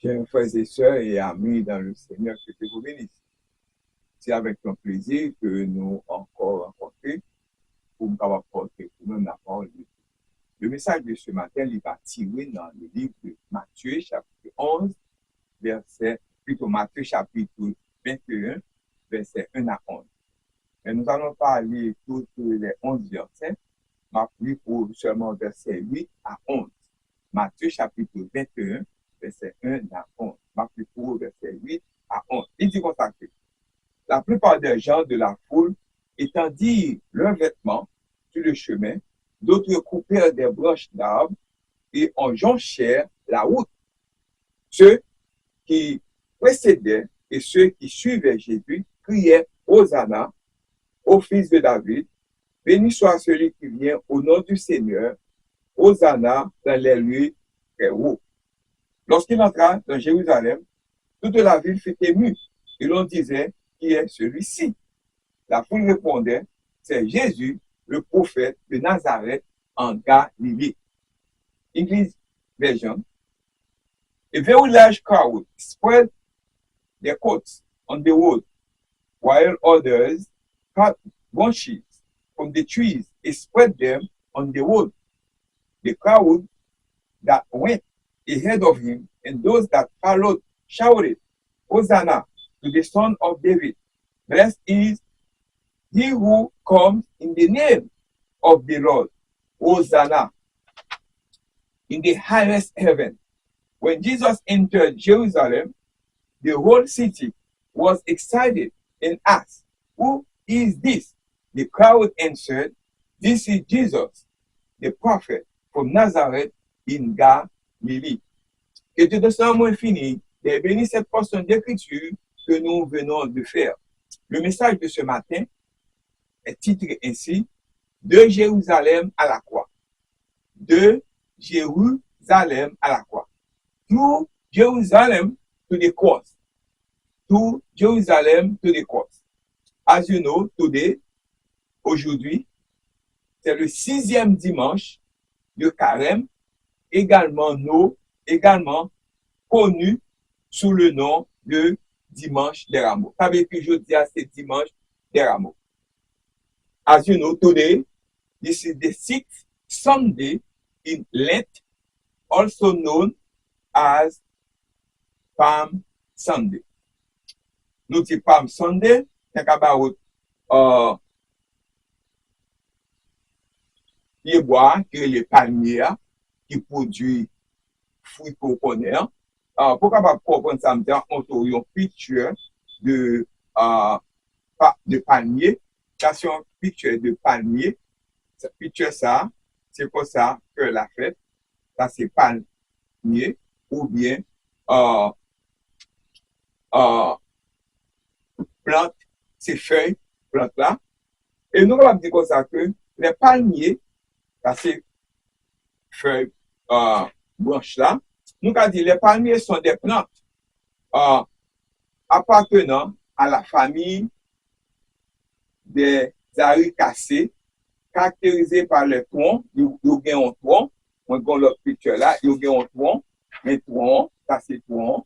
Chers frères et sœurs et amis dans le Seigneur, que Dieu vous bénisse. C'est avec un plaisir que nous encore rencontrés pour nous apporter pour nous la parole de Dieu. Le message de ce matin, il va tirer dans le livre de Matthieu, chapitre 11, Matthieu, chapitre 21, verset 1 à 11. Et nous allons parler tous les 11 versets, mais pour seulement verset 8 à 11. Matthieu, chapitre 21, verset 1 à 11. Matthieu, verset 8 à 11. Il dit comme ça que la plupart des gens de la foule étendirent leurs vêtements sur le chemin, d'autres coupèrent des branches d'arbres et en jonchèrent la route. Ceux qui précédaient et ceux qui suivaient Jésus criaient Hosanna au fils de David, béni soit celui qui vient au nom du Seigneur, Hosanna dans les lieux très hauts. Lorsqu'il entra dans Jérusalem, toute la ville fut émue et l'on disait, qui est celui-ci? La foule répondait, c'est Jésus, le prophète de Nazareth en Galilée. English version. A very large crowd spread their coats on the road, while others cut branches from the trees and spread them on the road. The crowd that went ahead of him and those that followed shouted, Hosanna to the Son of David. Blessed is he who comes in the name of the Lord. Hosanna in the highest heaven. When Jesus entered Jerusalem, the whole city was excited and asked, who is this? The crowd answered, this is Jesus, the prophet from Nazareth in Galilee. Que Dieu de son amour infini ait béni cette portion d'écriture que nous venons de faire. Le message de ce matin est titré ainsi, de Jérusalem à la croix. De Jérusalem à la croix. To Jerusalem to the cross. To Jerusalem to the cross. As you know, today, aujourd'hui, c'est le 6e dimanche de Carême, également connu sous le nom de dimanche des rameaux. Ça veut dire que je dis à c'est dimanche des rameaux. As you know, today, this is the 6th Sunday in Lent, also known as Palm Sunday. Nous disons Palm Sunday, c'est about les bois, que les palmiers qui produisent fruits qu'on connaît. Pour capable comprendre ça, on a une picture de palmier. Ça, c'est une picture de palmier. Cette picture, ça, c'est pour ça que la fête, ça, c'est palmier, ou bien plante, ces feuilles, plante là. Et nous, on va dire comme ça que les palmiers, ça, c'est feuilles, branches là. Nous, on dit les palmiers sont des plantes appartenant à la famille des aricacées, caractérisées par les troncs. Il y a un tronc, on a l'autre picture là, il y a un tronc, les troncs, ça c'est tronc,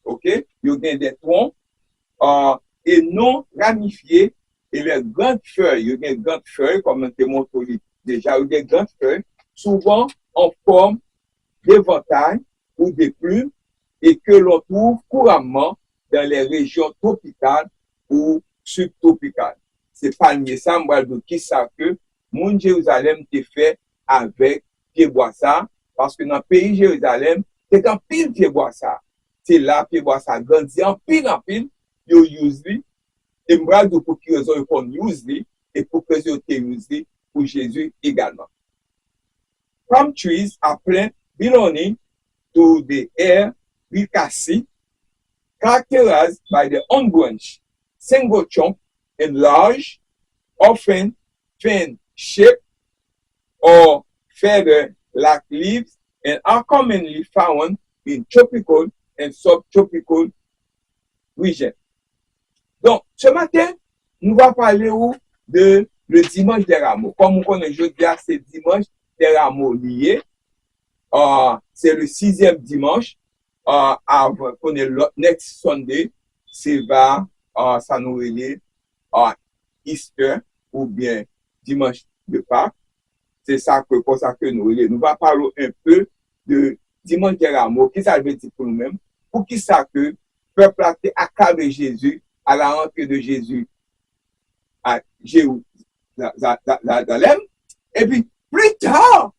ok? Il y a des troncs et non ramifiés, et les grandes feuilles, il y a des grandes feuilles, comme on te montre déjà, il y a des grandes feuilles, souvent en forme d'éventail ou de plumes, et que l'on trouve couramment dans les régions tropicales ou subtropicales. C'est palmier ça, moi, qui savent que mon Jérusalem t'est fait avec pied bois ça, parce que dans le pays Jérusalem, c'est en pile pied bois ça. C'est là, pied bois ça grandit en pile, yo use li, et moi, pour qui raison qu'on use li, et pour que yo te use li pour Jésus également. Palm trees are plants belonging to the Ericaceae, characterized by the unbranched, single trunk, and large, often fan-shaped or feather-like leaves, and are commonly found in tropical and subtropical regions. Donc, ce matin, nous allons parler de le dimanche des rameaux. Comme on connaît aujourd'hui, c'est dimanche des rameaux liés. C'est le 6e dimanche pour le next Sunday, c'est ça nous relève Easter ou bien dimanche de Pâques. C'est ça que pour ça que nous relève. Nous va parler un peu de dimanche de Rameaux, qui ça veut dire pour nous-mêmes, pour qui ça que peuple a été acclamé Jésus à la rentrée de Jésus à Jérusalem. Et puis, plus tard,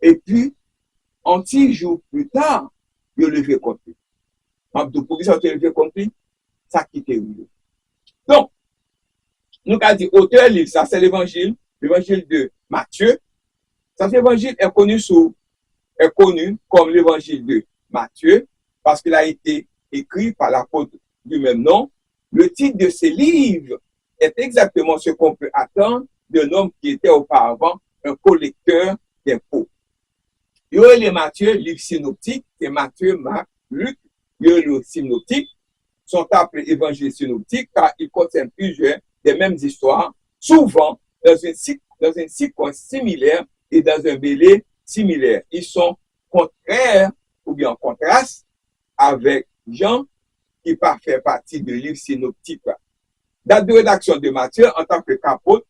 et puis, un petit jour plus tard, il a levé contre lui. Pour qui ça a levé contre lui? Ça qui était lui. Donc, nous avons dit, auteur livre, ça c'est l'évangile de Matthieu. Cet évangile est connu comme l'évangile de Matthieu parce qu'il a été écrit par l'apôtre du même nom. Le titre de ce livre est exactement ce qu'on peut attendre d'un homme qui était auparavant un collecteur d'impôts. Il y a les Matthieu, livre synoptique, c'est Matthieu, Marc, Luc. Il y a les synoptiques, sont appelés évangiles synoptiques car ils contiennent plusieurs des mêmes histoires, souvent dans une séquence similaire et dans un délai similaire. Ils sont contraires ou bien en contraste avec Jean qui fait partie du livre synoptique. Date de rédaction de Matthieu en tant qu'apôtre,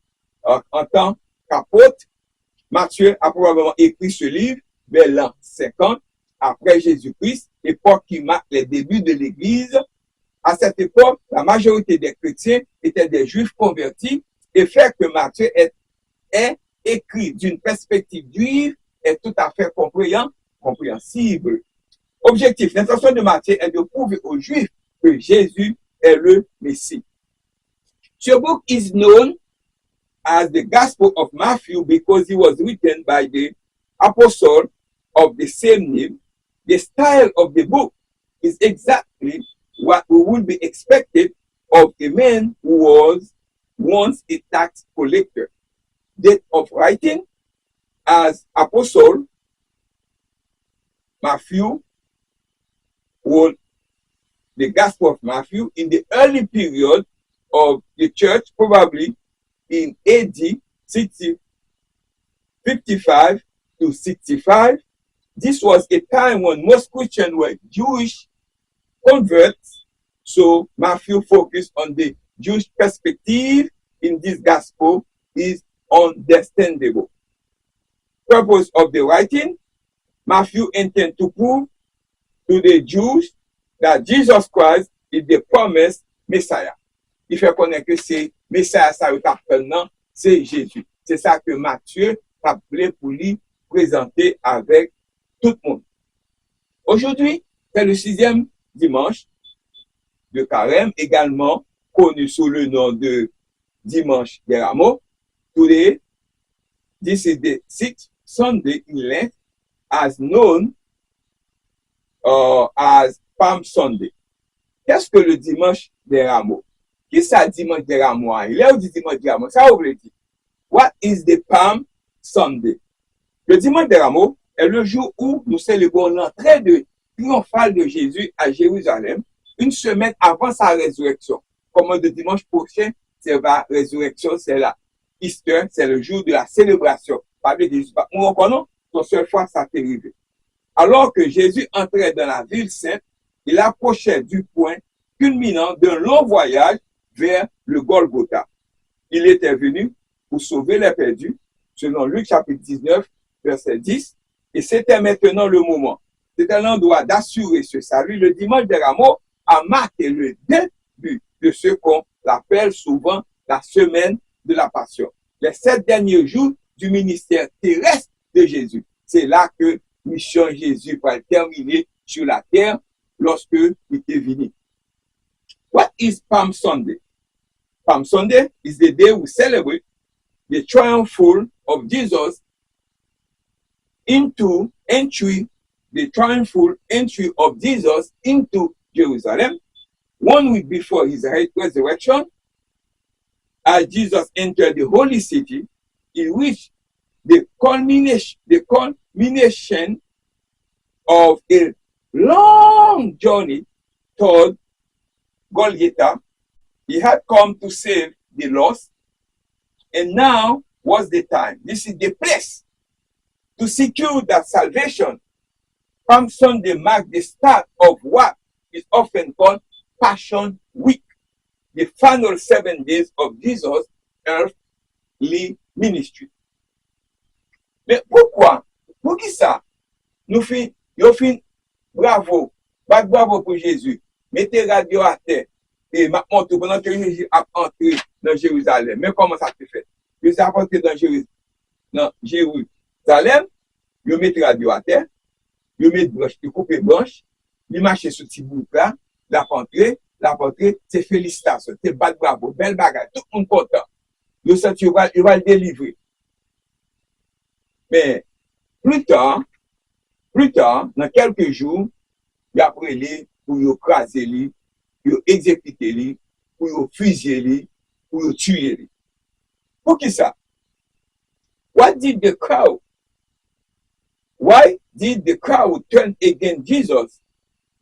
Matthieu a probablement écrit ce livre vers l'an 50 après Jésus-Christ, époque qui marque les débuts de l'Église. À cette époque, la majorité des chrétiens étaient des juifs convertis et fait que Matthieu est écrit d'une perspective juive est tout à fait compréhensible. Objectif, l'intention de Matthieu est de prouver aux juifs que Jésus est le Messie. The book is known as the Gospel of Matthew because it was written by the apostle of the same name. The style of the book is exactly what we would be expected of a man who was once a tax collector. Date of writing as apostle Matthew wrote the Gospel of Matthew in the early period of the church, probably in AD 55 to 65. This was a time when most Christians were Jewish converts, so Matthew focused on the Jewish perspective in this gospel is understandable. Purpose of the writing, Matthew intended to prove to the Jews that Jesus Christ is the promised Messiah. Il fait connaître que c'est Messiah, ça c'est Jésus. C'est ça que Matthieu a voulu pour lui présenter avec tout le monde. Aujourd'hui, c'est le 6e dimanche de Carême, également connu sous le nom de dimanche des Rameaux. Today, this is the 6th Sunday in Lent, as known as Palm Sunday. Qu'est-ce que le dimanche des Rameaux? Qui ça dimanche des Rameaux? Il est où dit dimanche des Rameaux? Ça, vous voulez dire. What is the Palm Sunday? Le dimanche des Rameaux est le jour où nous célébrons l'entrée triomphale de Jésus à Jérusalem, une semaine avant sa résurrection. Comme le dimanche prochain, c'est la résurrection, c'est la Easter, c'est le jour de la célébration. On reconnaît son seule fois ça t'est arrivé. Alors que Jésus entrait dans la ville sainte, il approchait du point culminant d'un long voyage vers le Golgotha. Il était venu pour sauver les perdus, selon Luc chapitre 19, verset 10, et c'était maintenant le moment. C'était l'endroit d'assurer ce salut. Le dimanche des Rameaux a marqué le début de ce qu'on appelle souvent la semaine de la Passion. Les 7 derniers jours du ministère terrestre de Jésus. C'est là que mission Jésus va terminer sur la terre lorsque il est venu. What is Palm Sunday? Palm Sunday is the day we celebrate the triumphal of Jesus into entry, the triumphal entry of Jesus into Jerusalem. 1 week before his resurrection, as Jesus entered the holy city, he reached the culmination of a long journey toward Golgotha. He had come to save the lost, and now was the time. This is the place to secure that salvation Palm Sunday marks the start of what is often called Passion Week, the final 7 days of Jesus' earthly ministry. Mais pourquoi? Pour qui ça? Nous fin, bravo, bravo pour Jésus. Mettez radio à terre. Et maintenant, pendant que Jésus a entré dans Jérusalem. Mais comment ça se fait? Jésus a entré dans Jérusalem, il met radio à terre, il met branche, il coupe branche, il marche sur petit bouc là, la rentrée, c'est félicitations, c'est bad bravo, belle bagarre, tout le monde content. Il va le délivrer. Mais plus tard, dans quelques jours, il a pris lui pour le craser lui, pour exécuter lui, pour le fusiller lui, pour le tuer lui. Pour qui ça? Why did the crowd turn against Jesus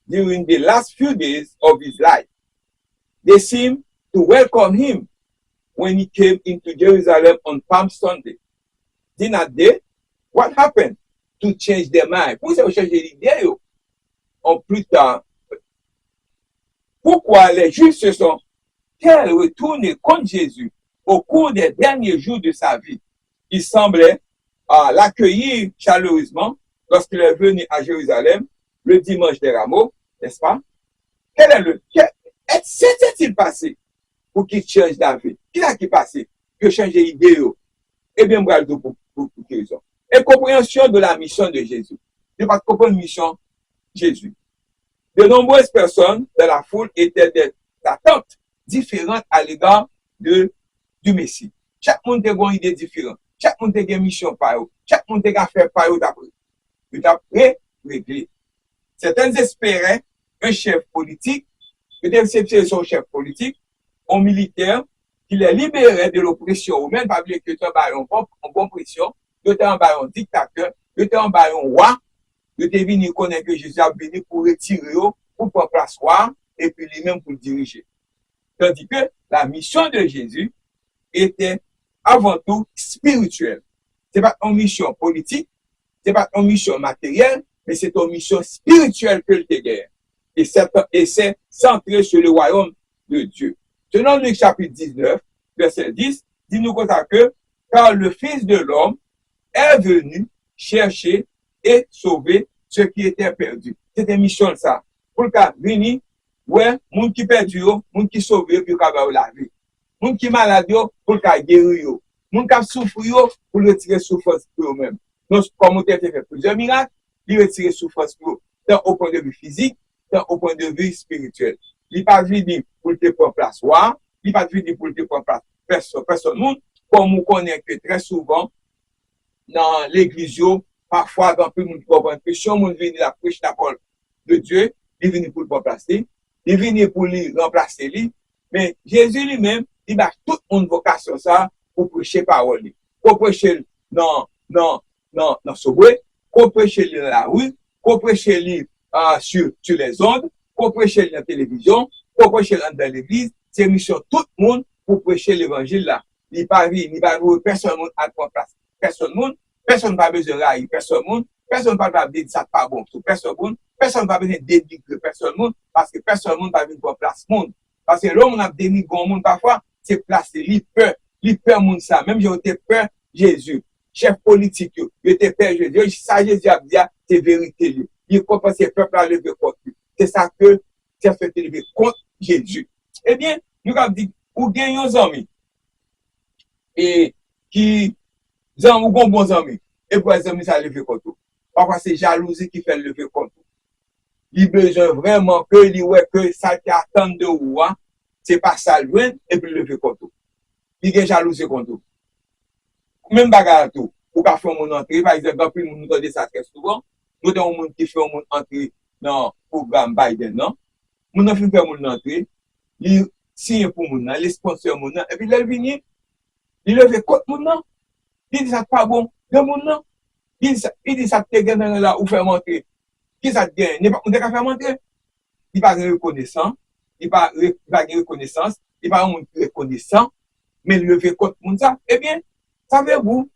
during the last few days of his life? They seemed to welcome him when he came into Jerusalem on Palm Sunday. Did not they? What happened to change their mind? Pourquoi ça changer l'idée en plus tard? Pourquoi les Juifs se sont-ils retournés contre Jésus au cours des derniers jours de sa vie? Il semblait l'accueillir chaleureusement lorsqu'il est venu à Jérusalem le dimanche des Rameaux, n'est-ce pas? Qu'est-il passé pour qu'il change d'avis? Qu'est-ce qui est passé pour changer d'idée? Eh bien, moi, pour quelle raison? Et compréhension de la mission de Jésus. Je ne pas comprendre la mission de Jésus. De nombreuses personnes de la foule étaient des attentes différentes à l'égard du Messie. Chaque monde a une idée différente. Chaque monde a une mission par eux. Chaque monde a fait par eux d'après réglé. Certains espéraient un chef politique, peut-être c'est son chef politique, un militaire, qui les libérait de l'oppression, ou même pas que tu as une bonne pression, tu as un dictateur, tu as un roi, tu es venu connaître que Jésus a venu pour retirer, pour prendre place roi, et puis lui-même pour le diriger. Tandis que la mission de Jésus était avant tout spirituelle. Ce n'est pas une mission politique, ce n'est pas une mission matérielle, mais c'est une mission spirituelle que le guerre. Et c'est centré sur le royaume de Dieu. Selon Luc chapitre 19, verset 10, dit-nous comme ça que, car le Fils de l'homme est venu chercher et sauver ceux qui étaient perdus. C'était mission ça. Pour le cas, venir, ouais, moun qui perdu, moun qui sauvé, puis qui la vie. Moun qui malade, pour le cas guérir, moun qui souffre, pour le retirer souffrance pour eux-mêmes. Donc, comme on a fait plusieurs miracles, il retire souffrance pour eux, tant au point de vue physique, tant au point de vue spirituel. Il n'est pas venu pour te prendre place, il n'est pas venu pour te prendre place. Personne, comme on connaît que très souvent, dans l'église, parfois, dans plus de monde qui comprend que si on vient la prêche la parole de Dieu, il est venu pour le remplacer, il est venu pour lui remplacer lui, mais Jésus lui-même, il a toute une vocation ça pour prêcher parole, pour prêcher dans Soboué, pour prêcher dans la rue, pour prêcher sur les ondes, pour prêcher dans la télévision, pour prêcher dans l'église, c'est mission tout le monde pour prêcher l'évangile là. Il pas personne à prendre place. Personne pas besoin de railler, personne pas dire ça pas bon, personne pas besoin de dénigrer personne parce que personne pas venir prendre place monde. Parce que l'homme a dénigré monde parfois, c'est placer, il peur monde ça, même j'ai été peur Jésus, chef politique, il était peur Jésus, ça Jésus a dit c'est vérité. Il comprend ces peuples à lever contre lui. C'est ça que c'est fait lever contre Jésus. Eh bien, nous avons dit ou gagnons des amis et qui ou bons amis et pour les amis ça lever contre eux. Parfois c'est jalousie qui fait lever contre eux. Il besoin vraiment que lui ouais que ça qui attend de ou c'est pas ça loin et puis lever contre eux. Il y a jalousie contre eux. Même bagarre tout ou pas faire mon entrée par exemple puis nous donner ça très souvent. Nous avons un monde qui fait un monde entrer dans le programme Biden non. Nous avons fait mon entrée, il signe pour mon nom, les sponsors mon nom et puis là venir il lever contre mon nom. Il dit ça pas bon de mon nom. Il dit ça te gagne là ou faire monter. Qui ça te gagne? On ne peut pas faire monter. Il pas reconnaissant, il pas reconnaissance, il pas un reconnaissant, mais lever contre mon ça. Eh bien, savez-vous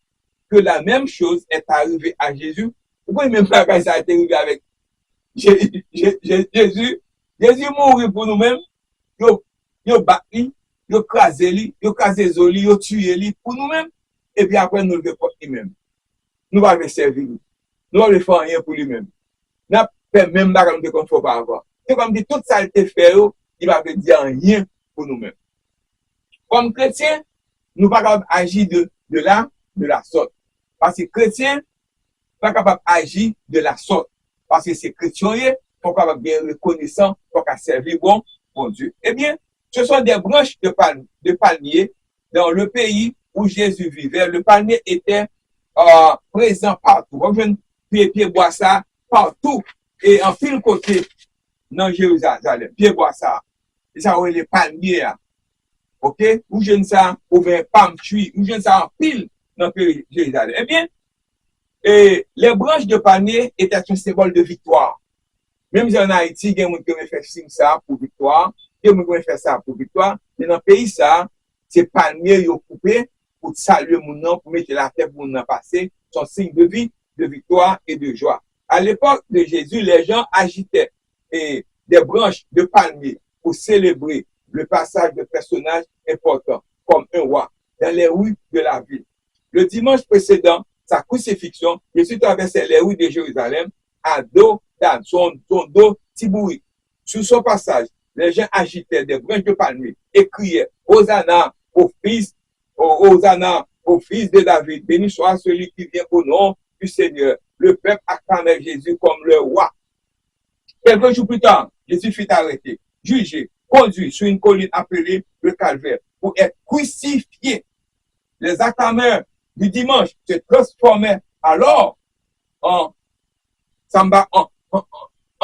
que la même chose est arrivée à Jésus? Pourquoi même pas ça a été arrivé avec Jésus mourit pour nous-mêmes, yo battu, yo crasé li, yo crasé zoli, yo tué li pour nous-mêmes, et puis après nous le faisons pour lui-même. Nous ne pouvons pas servir. Nous ne faisons rien pour lui-même. Nous ne faisons même pas comme qu'on ne faut pas avoir. C'est comme si tout ça a été fait, il va dire rien pour nous-mêmes. Comme chrétiens, nous ne pouvons pas agir de la sorte. Parce que chrétiens, pas capable d'agir de la sorte. Parce que c'est chrétien, il faut capable bien reconnaissant, pour qu'à servir bon Dieu. Eh bien, ce sont des branches de palmier dans le pays où Jésus vivait. Le palmier était présent partout. Comme je pied bois ça partout et en pile côté dans Jérusalem. Pied bois ça. Et ça, on les palmiers. OK? Où je ne sais ou bien palme tree, où je ne sais en pile dans le Jérusalem. Eh bien, et les branches de palmier étaient un symbole de victoire. Même si en Haïti, il y a des gens qui fait ça pour victoire, il y a des gens qui fait ça pour victoire, mais dans le pays, ça, c'est palmier qui coupé pour saluer mon nom, pour mettre la tête pour mon nom passer, son signe de vie, de victoire et de joie. À l'époque de Jésus, les gens agitaient des branches de palmier pour célébrer le passage de personnages importants, comme un roi, dans les rues de la ville. Le dimanche précédent, sa crucifixion, Jésus traversait les rues de Jérusalem à dos d'âne, son dos tibouri. Sur son passage, les gens agitaient des branches de palmier et criaient Hosanna au fils de David, béni soit celui qui vient au nom du Seigneur. Le peuple acclamait Jésus comme le roi. Quelques jours plus tard, Jésus fut arrêté, jugé, conduit sur une colline appelée le Calvaire pour être crucifié. Les acclameurs du dimanche se transformaient alors en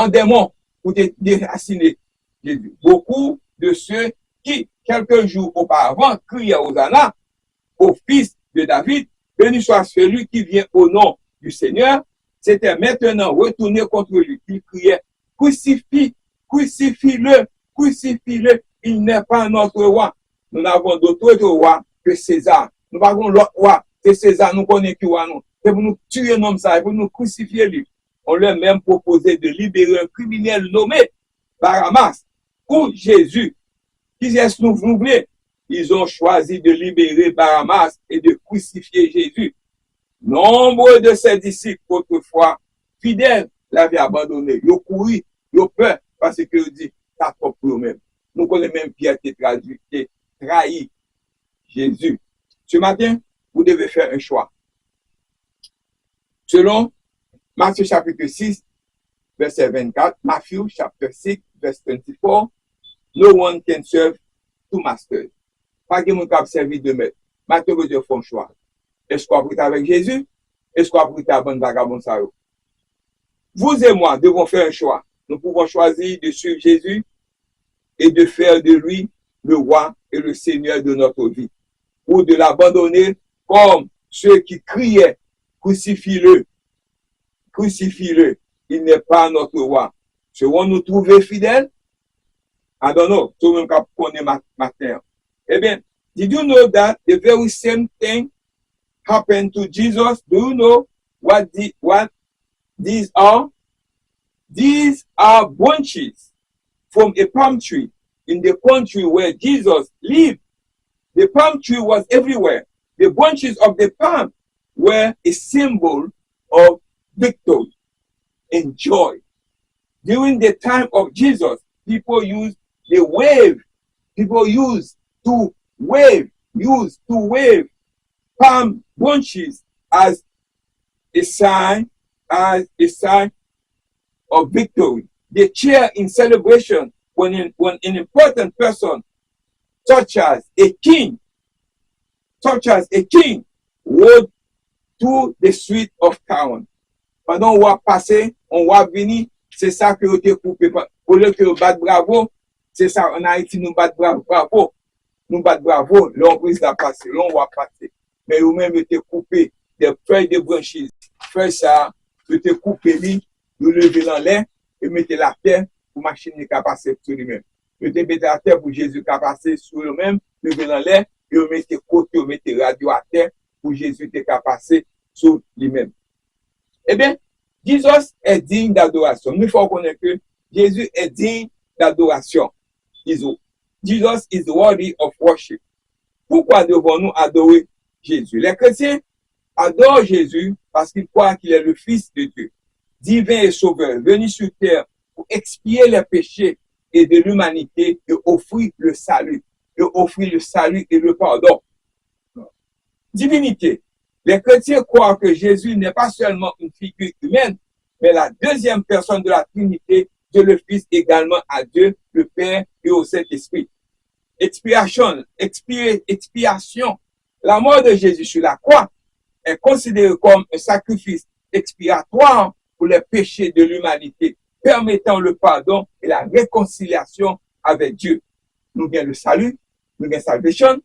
démons pour déraciner Jésus. Beaucoup de ceux qui, quelques jours auparavant, criaient Hosanna au fils de David, béni soit celui qui vient au nom du Seigneur, s'étaient maintenant retournés contre lui. Ils criaient, crucifie-le, crucifie-le, il n'est pas notre roi. Nous n'avons d'autre roi que César. Nous n'avons l'autre roi que César, nous connaissons qui roi nous. C'est pour nous tuer un homme ça, pour nous crucifier lui. On leur a même proposé de libérer un criminel nommé Barabbas ou Jésus. Qui est-ce que nous voulons? Ils ont choisi de libérer Barabbas et de crucifier Jésus. Nombre de ses disciples, autrefois fidèles, l'avaient abandonné. Ils ont couru, ils ont peur, parce que ils disent, ça pour eux-mêmes. Nous connaissons même Pierre qui trahi Jésus. Ce matin, vous devez faire un choix. Selon Matthieu chapitre 6, verset 24, Matthew chapter 6, verse 24, no one can serve two masters. Pas de monde qui servi de maître. Maintenant, vous devez faire un choix. Est-ce qu'on va avec Jésus? Est-ce qu'on va avec vagabond ça? Vous et moi devons faire un choix. Nous pouvons choisir de suivre Jésus et de faire de lui le roi et le Seigneur de notre vie. Ou de l'abandonner comme ceux qui criaient, crucifie-le, crucifie-le, il n'est pas notre roi. Serons-nous trouver fidèles? I don't know, tout le monde connaît matin. Eh bien, did you know that the very same thing happened to Jesus? Do you know what these are? These are branches from a palm tree in the country where Jesus lived. The palm tree was everywhere. The branches of the palm were a symbol of victory and joy. During the time of Jesus, people used to wave palm branches as a sign of victory. They cheer in celebration when an important person, such as a king, rode through the street of town. Pendant on va passer, on va venir, c'est ça que vous avez coupé. Pour le que vous battez bravo, c'est ça, en Haïti, nous battons bravo. Nous battons bravo, l'on brise la passer, l'on va passer. Mais vous-même, vous avez coupé des feuilles de branches. Feuilles ça, vous avez coupé, vous levez dans l'air et mettez la terre pour machine qui passer sur lui-même. Vous mettez la terre pour Jésus qui passer sur lui-même, levez dans l'air et vous mettez côté, vous mettez radio à terre pour Jésus qui passer sur lui-même. Eh bien, Jesus est digne d'adoration. Nous faut connaître que Jésus est digne d'adoration. Jesus is worthy of worship. Pourquoi devons-nous adorer Jésus? Les chrétiens adorent Jésus parce qu'ils croient qu'il est le Fils de Dieu, divin et sauveur, venu sur terre pour expier les péchés et de l'humanité et offrir le salut et le pardon. Divinité. Les chrétiens croient que Jésus n'est pas seulement une figure humaine, mais la deuxième personne de la Trinité, Dieu le Fils également à Dieu, le Père et au Saint-Esprit. Expiation. La mort de Jésus sur la croix est considérée comme un sacrifice expiatoire pour les péchés de l'humanité, permettant le pardon et la réconciliation avec Dieu. Nous gagnons le salut, nous gagnons la salvation.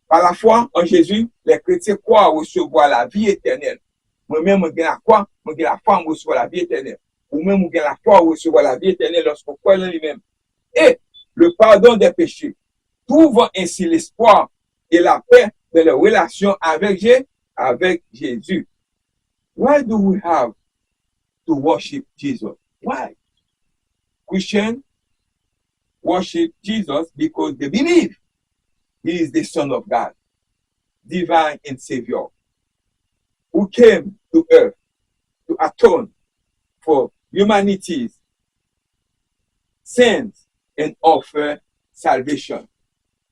Par la foi en Jésus, les chrétiens croient recevoir la vie éternelle. Moi-même, je gagne la foi, je gagne la foi, je recevoir la vie éternelle. Ou même, je gagne la foi, je recevoir la vie éternelle lorsqu'on croit en lui-même. Et le pardon des péchés, trouvant ainsi l'espoir et la paix de la relation avec Jésus. Why do we have to worship Jesus? Why? Christians worship Jesus because they believe He is the Son of God, divine and Savior, who came to earth to atone for humanity's sins and offer salvation.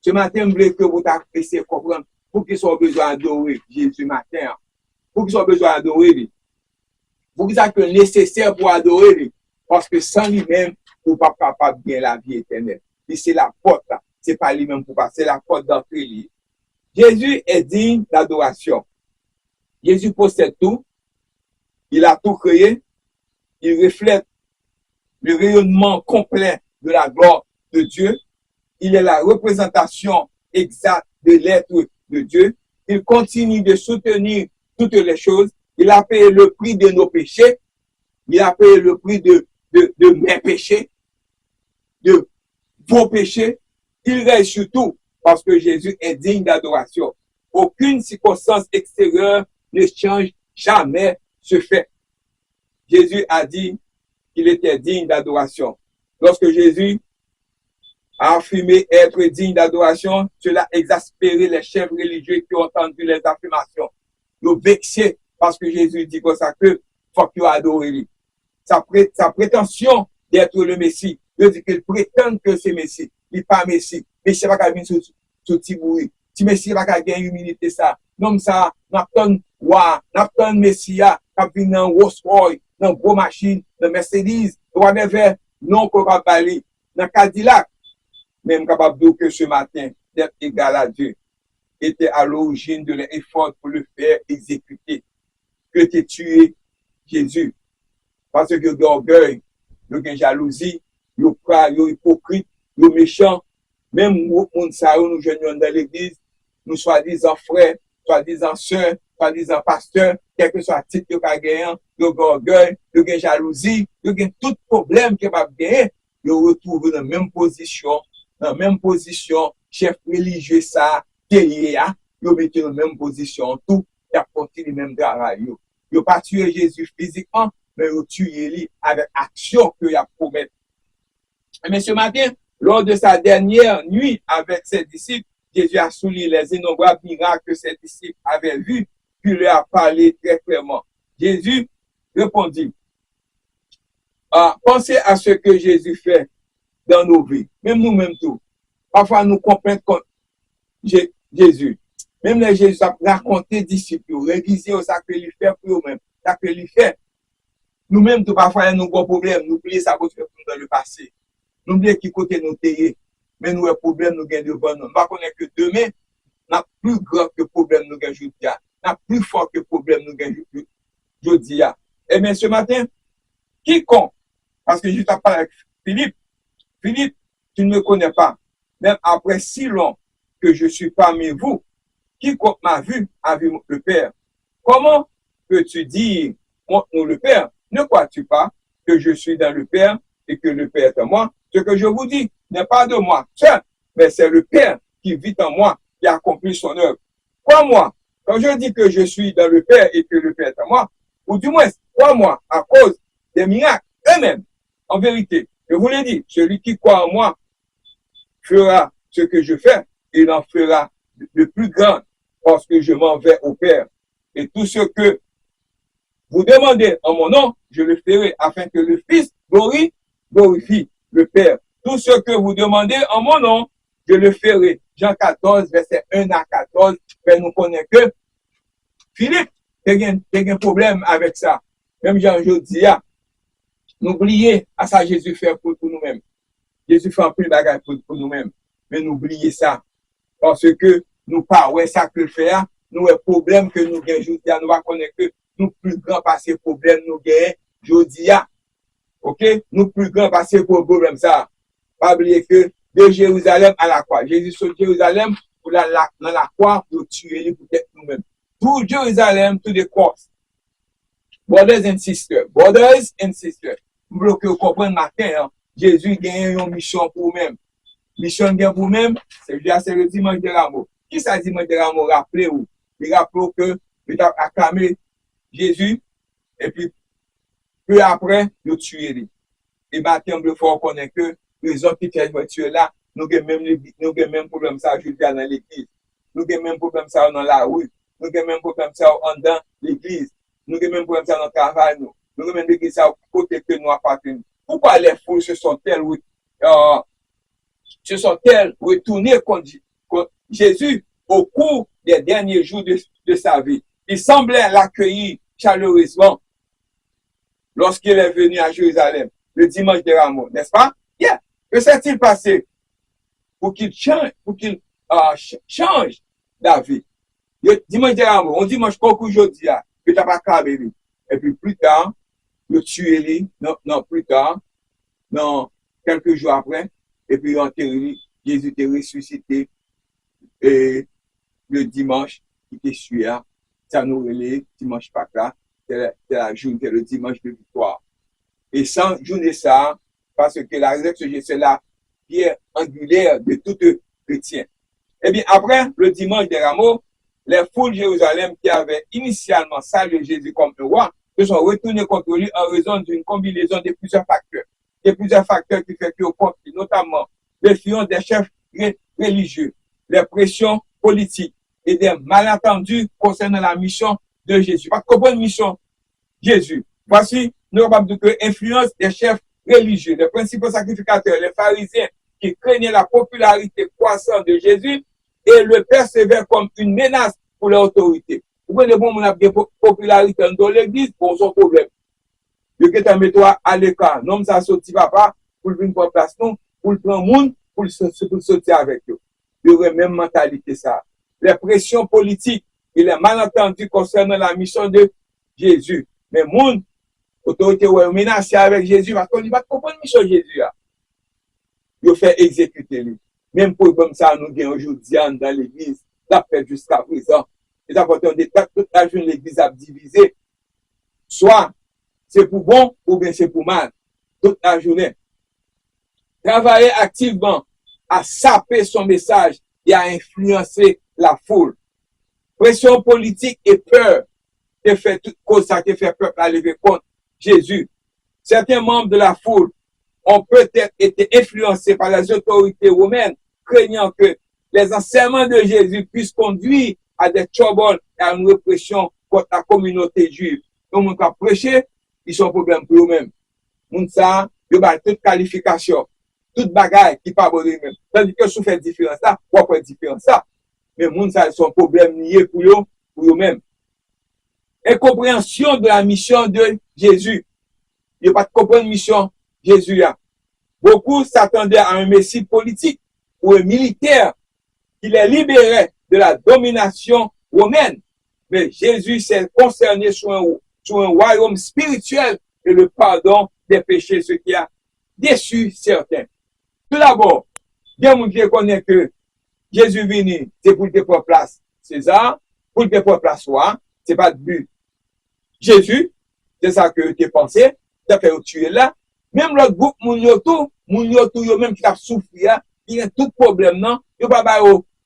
Ce matin, je voulais que vous appréciez comprendre pour qu'ils soient besoin d'adorer Jésus matin. Pour qu'ils soient besoin d'adorer lui. Pour qu'ils soient nécessaire pour adorer lui. Parce que sans lui-même, vous ne pouvez pas capable bien la vie éternelle. Et c'est la porte là. C'est pas lui-même pour passer, c'est la porte d'entrée. Jésus est digne d'adoration. Jésus possède tout. Il a tout créé. Il reflète le rayonnement complet de la gloire de Dieu. Il est la représentation exacte de l'être de Dieu. Il continue de soutenir toutes les choses. Il a payé le prix de nos péchés. Il a payé le prix de mes péchés, de vos péchés. Il règne surtout parce que Jésus est digne d'adoration. Aucune circonstance extérieure ne change jamais ce fait. Jésus a dit qu'il était digne d'adoration. Lorsque Jésus a affirmé être digne d'adoration, cela a exaspéré les chefs religieux qui ont entendu les affirmations. Ils ont vexé parce que Jésus dit comme ça que faut qu'il adore lui. Sa prétention d'être le Messie, il dit qu'il prétend que c'est Messie. Il n'est pas Messie. Messie va pas venir sur Tibouri. Si Messie va pas gagner humilité ça. Non ça, n'attend Messie qui vient dans Rolls-Royce, dans gros machine, dans Mercedes, whatever, non capable d'aller dans Cadillac. Même capable de dire que ce matin, d'être égal à Dieu, était à l'origine de l'effort pour le faire exécuter. Que tu tué Jésus. Parce que il y a orgueil, il y a jalousie, il y a hypocrite, il y a méchant. Même nous, nous jeunes dans l'église, nous soi-disant frères, soi-disant sœurs, soi-disant pasteurs, quel que soit le titre qu'il y a gagné, il y a orgueil, il y a jalousie, il y a tout problème qu'il y a gagné, il retrouve dans la même position, chef religieux, ça, guerrier, il met dans la même position, tout, il a porté le même travail. Il n'a pas tué Jésus physiquement, mais il a tué lui avec action qu'il a promis. Mais ce matin, lors de sa dernière nuit avec ses disciples, Jésus a souligné les innombrables miracles que ses disciples avaient vus, puis leur a parlé très clairement. Jésus répondit, pensez à ce que Jésus fait dans nos vies, même nous-mêmes tout. Parfois, nous comprenons comme Jésus. Même les Jésus a raconté disciples, révisé ça que lui fait pour eux-mêmes, ça que lui fait. Nous-mêmes, tout parfois, nous avons des problèmes, nous oublions ça parce que dans le passé. Nous oublions qui côté nous tailler, mais nous avons des problèmes, nous gagnons devant nous. Nous ne connaissons que demain, nous avons plus grand que problème nous gagnons aujourd'hui. Nous avons plus fort que problème nous gagnons aujourd'hui. Et bien, ce matin, quiconque, parce que je t'ai parlé avec Philippe, tu ne me connais pas, même après si long que je suis parmi vous, quiconque m'a vu a vu le Père. Comment peux-tu dire, montre-nous le Père? Ne crois-tu pas que je suis dans le Père et que le Père est en moi? Ce que je vous dis n'est pas de moi seul, mais c'est le Père qui vit en moi, qui accomplit son œuvre. Crois-moi, quand je dis que je suis dans le Père et que le Père est en moi, ou du moins 3 mois, à cause des miracles eux-mêmes. En vérité, je vous l'ai dit, celui qui croit en moi fera ce que je fais, il en fera de plus grand, parce que je m'en vais au Père. Et tout ce que vous demandez en mon nom, je le ferai, afin que le Fils glorifie le Père. Tout ce que vous demandez en mon nom, je le ferai. Jean 14, verset 1 à 14, fait nous connaître que Philippe, il y a un problème avec ça. Même Jean dis, n'oubliez à ça Jésus fait pour nous-mêmes. Jésus fait un peu de bagage pour nous-mêmes. Mais n'oubliez ça. Parce que nous pas ouais ça que le fait, nous un problème que nous avons aujourd'hui, nous va connaître que nous plus grand passé problème nous avons aujourd'hui. OK? Nous plus grand passé problème ça. Pas oublier que de Jérusalem à la croix. Jésus sur Jérusalem pour dans la croix pour tuer pour nous-mêmes. Tout Jérusalem, tout the cross. Brothers and sisters. Vous comprenez matin, hein? Jésus gagne une mission pour vous-même. Mission gagne pour vous-même, c'est le dimanche de Rameau. Qui ça dimanche de Rameau? Rappelez-vous. Il rappelle que il a acclamé Jésus et puis peu après, il a tué. Et maintenant, il faut reconnaître que les autres qui fait tuer là, nous avons même problème ça aujourd'hui dans l'église. Nous avons même problème ça dans la rue. Nous avons même problème ça dans l'église. Nous avons même problème ça dans le travail. Nous avons même l'église ça côté que nous appartenons. Pourquoi les foules se sont-elles retournées contre Jésus au cours des derniers jours de sa vie? Il semblait l'accueillir chaleureusement lorsqu'il est venu à Jérusalem le dimanche de Rameau, n'est-ce pas? Yeah. Que s'est-il passé pour qu'il change, change la vie? Le dimanche de Rameau, on dimanche qu'aujourd'hui, que t'as pas câblé. Et puis plus tard, le tuer, non, plus tard, non, quelques jours après, et puis enterré, Jésus était ressuscité, et le dimanche, qui était suivi, ça nous relève, dimanche pas là, c'est la journée, le dimanche de victoire. Et sans journée ça, parce que la résurrection, c'est la pierre angulaire de tout chrétien. Et bien, après le dimanche des Rameaux, les foules de Jérusalem qui avaient initialement salué Jésus comme le roi, se sont retournées contre lui en raison d'une combinaison de plusieurs facteurs. Il y a plusieurs facteurs qui font que conflit, notamment l'influence des chefs religieux, les pressions politiques et des malentendus concernant la mission de Jésus. Pas de comprendre mission Jésus. Voici, nous avons dit que l'influence des chefs religieux, les principaux sacrificateurs, les pharisiens qui craignaient la popularité croissante de Jésus et le percevaient comme une menace pour l'autorité. Vous voyez, bon, on a des popularité dans l'église pour son problème. Je vais te mettre à l'écart. Non, ça sorti papa, pour venir pour place, non, pour le prendre monde, pour sortir avec eux. Il y aurait même mentalité ça. Les pressions politiques et les malentendus concernant la mission de Jésus. Mais monde, autorité ou menacé avec Jésus, parce qu'on ne va pas comprendre la mission de Jésus. Il fait exécuter lui. Même pour comme ça, nous gagnons aujourd'hui dans l'église, la fait jusqu'à présent. Et ça fait toute la journée, l'église a divisé. Soit c'est pour bon ou bien c'est pour mal. Toute la journée. Travailler activement à saper son message et à influencer la foule. Pression politique et peur qui fait toute cause ça qui fait peur à lever contre Jésus. Certains membres de la foule ont peut-être été influencés par les autorités romaines, craignant que les enseignements de Jésus puissent conduire à des troubles et à une répression contre la communauté juive. Donc, on va prêcher, ils sont problème pour eux-mêmes. Moun ça, ils ont toute qualification, toute bagaille qui pas bon eux-mêmes. Tandis que si on fait différence ça, on peut différence ça. Mais moun ça, ils sont problème liés pour eux-mêmes. Incompréhension de la mission de Jésus. Il n'y a pas de comprendre mission Jésus. Beaucoup s'attendaient à un messie politique ou un militaire qui les libérait de la domination romaine. Mais Jésus s'est concerné sur un royaume spirituel et le pardon des péchés, ce qui a déçu certains. Tout d'abord, bien moun qui connaît que Jésus venu, c'est pour le pour place César, pour le pour place roi, c'est pas de but. Jésus, c'est ça que tu pensé, tu as fait tuer là. Même l'autre groupe, moun yo même qui a souffert, il y a tout problème, non? Yo pas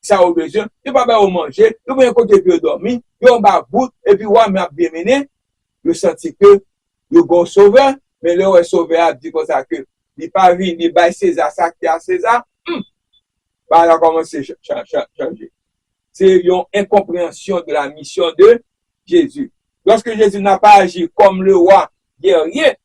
ça au besoin, yo pas manger, yo pas côté pour dormir, yo ba bout, et puis ouais, m'a bien mené. yo senti que yo gon sauveur, mais le sauveur a dit comme ça que il pas venu bay César ça qui à César. Bah là commencé changer. C'est une incompréhension de la mission de Jésus. Lorsque Jésus n'a pas agi comme le roi guerrier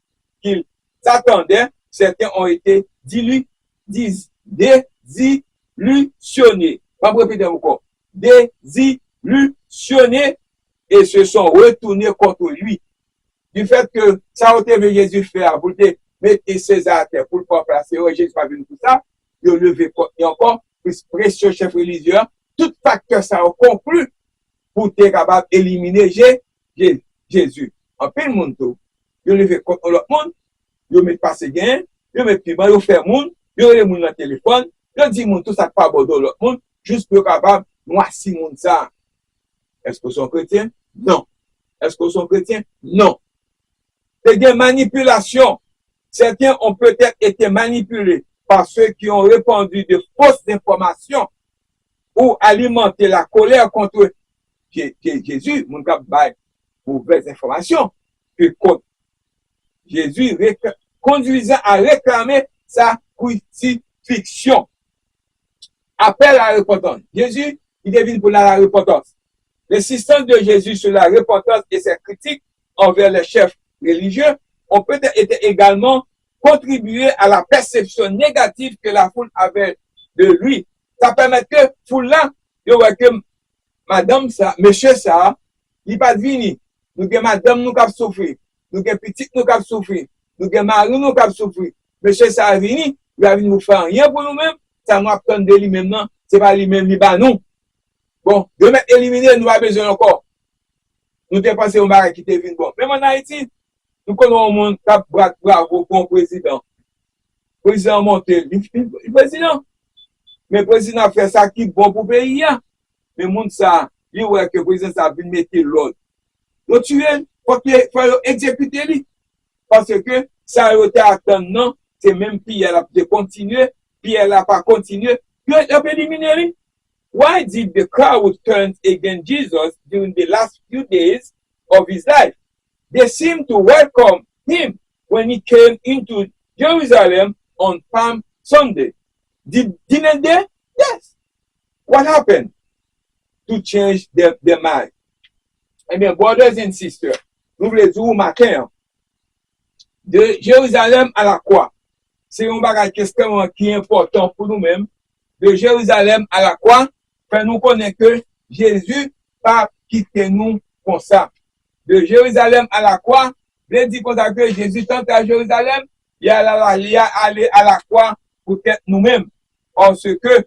qu'il s'attendait, certains ont été désillusionnés. Pas répéter encore. Désillusionnés et se sont retournés contre lui. Du fait que ça a été Jésus faire, pour te mettre César à terre, pour le faire placer, Jésus pas venu pour ça, il a levé et encore plus pression chef religieux, tout facteur ça a conclu pour être capable d'éliminer Jésus. En plein monde, il a levé contre l'autre monde, il met passer gain, il met piment, il fait monde, il a les monde dans le téléphone, il dit monde tout ça pas bordeaux l'autre monde, juste pour capable noircir monde ça. Est-ce que sont chrétiens? Non. Est-ce que sont chrétiens? Non. C'est des manipulations. Certains ont peut-être été manipulés par ceux qui ont répandu de fausses informations ou alimenté la colère contre Jésus, mon cap bail mauvaises informations, que contre Jésus conduisant à réclamer sa crucifixion. Appel à la repentance. Jésus, il devine pour la repentance. L'insistance de Jésus sur la repentance et ses critiques envers les chefs religieux ont peut-être été également contribué à la perception négative que la foule avait de lui. Ça permet que foule là, il voit que madame ça, monsieur ça, il pas venu. Nous que madame nous cap souffrir, nous que petite nous cap souffrir, nous que mari nous cap souffrir. Monsieur ça venu, il va venir nous faire rien pour nous-mêmes, ça nous attend de lui maintenant, c'est pas lui-même lui pas nous. Bon, de mettre éliminer nous pas besoin encore. Nous t'ai passé un barrage qui t'est venu bon. Même en Haïti, nous connaissons un monde qui a bravo pour le président. Le président monte, le président. Mais le président fait ça qui est bon pour le pays. Mais le monde ça, il voit que le président ça vient mettre l'ordre. Donc tu es, il faut exécuter lui. Parce que ça a été attendant, c'est même puis elle a continué, puis elle n'a pas continué, puis elle a éliminé lui. Why did the crowd turn against Jesus during the last few days of his life? They seemed to welcome him when he came into Jerusalem on Palm Sunday. Didn't they? Yes. What happened to change their mind? Eh bien, brothers and sisters, nous voulons dire au matin, de Jérusalem à la croix. C'est un bagage qui est important pour nous-mêmes. De Jérusalem à la croix, fait nous connaître que Jésus pas quitté nous comme ça. De Jérusalem à la croix, veut dire que Jésus tente à Jérusalem, il a allé à la croix pour être nous-mêmes. Parce que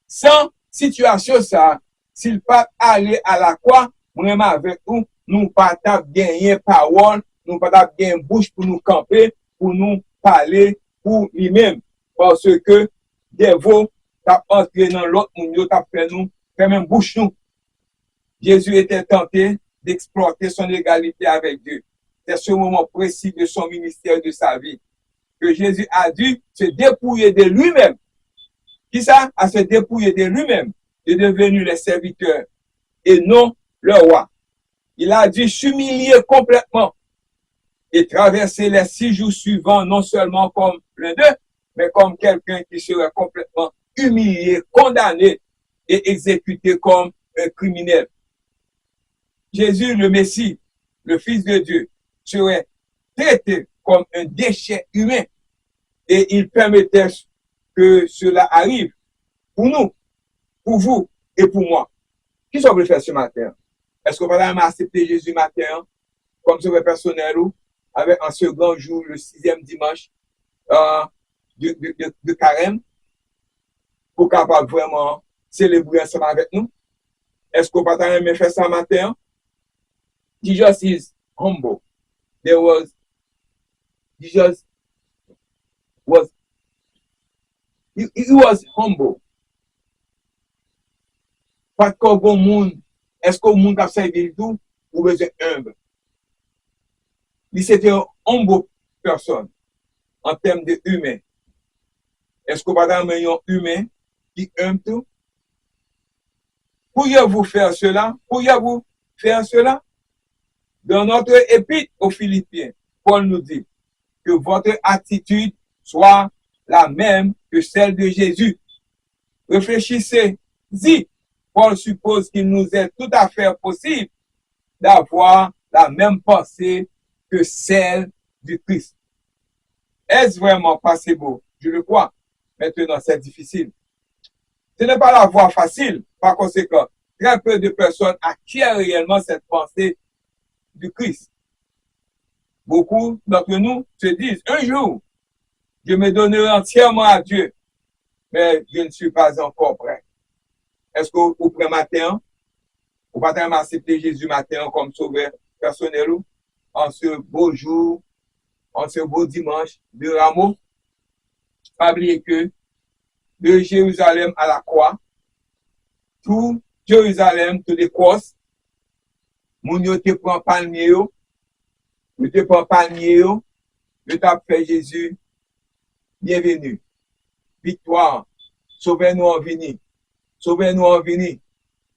sans situation ça, s'il pas aller à la croix, vraiment avec nous, nous pas gagner parole, nous pas gagner bouche pour nous camper, pour nous parler pour lui-même. Parce que des veaux t'a entré dans l'autre monde, t'a fait nous, fait même bouche nous. Jésus était tenté d'exploiter son égalité avec Dieu. C'est ce moment précis de son ministère, de sa vie, que Jésus a dû se dépouiller de lui-même. Qui ça? À se dépouiller de lui-même, de devenir le serviteur et non le roi. Il a dû s'humilier complètement et traverser les 6 jours suivants, non seulement comme l'un d'eux, mais comme quelqu'un qui serait complètement humilié, condamné et exécuté comme un criminel. Jésus, le Messie, le Fils de Dieu, serait traité comme un déchet humain et il permettait que cela arrive pour nous, pour vous et pour moi. Qui sont veut faire ce matin? Est-ce qu'on va accepter Jésus matin comme sauveur personnel ou avec un second jour, le 6e dimanche de carême, pour capable vraiment célébrer ensemble avec nous? Est-ce qu'on va faire ça matin? Jesus is humble. Jesus was humble. Pas que bon monde, est-ce que le monde a servi tout ou besoin humble? Il c'était un humble personne en termes de humain. Est-ce que pas un humain qui humble tout? Pourriez-vous faire cela? Pourriez-vous faire cela? Dans notre épître aux Philippiens, Paul nous dit que votre attitude soit la même que celle de Jésus. Réfléchissez-y. Paul suppose qu'il nous est tout à fait possible d'avoir la même pensée que celle du Christ. Est-ce vraiment possible? Je le crois. Maintenant, c'est difficile. Ce n'est pas la voie facile. Par conséquent, très peu de personnes acquièrent réellement cette pensée du Christ. Beaucoup d'entre nous se disent, un jour, je me donnerai entièrement à Dieu, mais je ne suis pas encore prêt. Est-ce que vous prêt matin, vous pas accepter Jésus matin comme sauveur personnel en ce beau jour, en ce beau dimanche de Rameau? Pas oublier que de Jérusalem à la croix, tout Jérusalem, tout l'Écosse, moun yo te prend palmier yo, te prend palmier yo, yo t'a fait Jésus, bienvenue, victoire, sauvez-nous en vini, sauvez-nous en vini,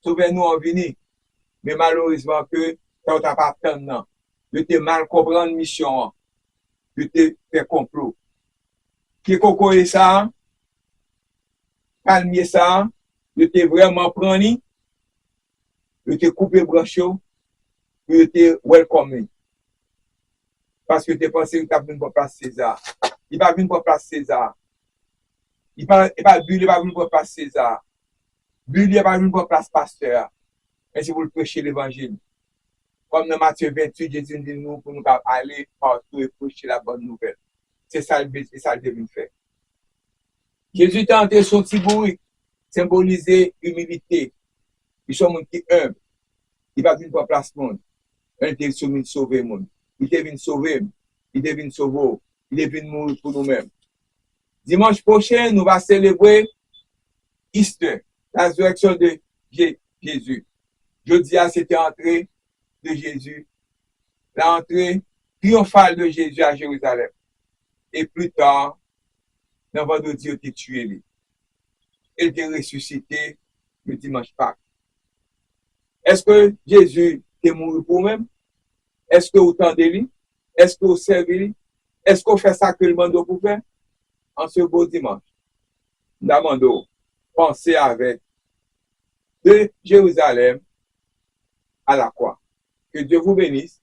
sauvez-nous en vini. Mais malheureusement que ça t'a pas atteint non. Yo te mal comprendre mission, yo te fait complot. Qui coco est ça? Palmier ça, yo te vraiment prendre, yo te couper branche, yo te welcome. Parce que tu pensé que tu as venu pour place César. Il va venir pour place César. Il va venir pour place César. Bulle va venir pour place pasteur. Mais si vous le prêchez l'évangile. Comme dans Matthieu 28, Jésus dit nous pour nous aller partout et prêcher la bonne nouvelle. C'est ça le devine faire. Jésus t'a entré son petit bourrique, symboliser humilité. Il sont monde qui humble. Il va venir pour place monde. Il est venu sauver le monde. Il est venu sauver. Il est venu sauver. Il est venu mourir pour nous-mêmes. Dimanche prochain, nous allons célébrer Easter, la résurrection de Jésus. Jeudi, c'était l'entrée de Jésus, l'entrée triomphale de Jésus à Jérusalem. Et plus tard, dans vendredi, il a été tué. Il était ressuscité le dimanche Pâques. Est-ce que Jésus est mort pour nous-mêmes? Est-ce que vous tendez lui? Est-ce que vous servez lui? Est-ce que vous faites ça que le mando pour faire? En ce beau dimanche, nous demandons, pensez avec de Jérusalem à la croix. Que Dieu vous bénisse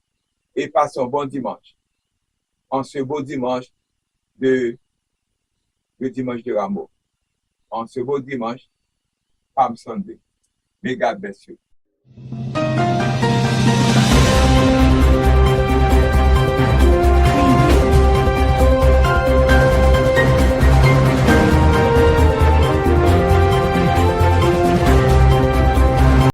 et passe un bon dimanche. En ce beau dimanche le dimanche de Rameau. En ce beau dimanche, Palm Sunday. May God bless you.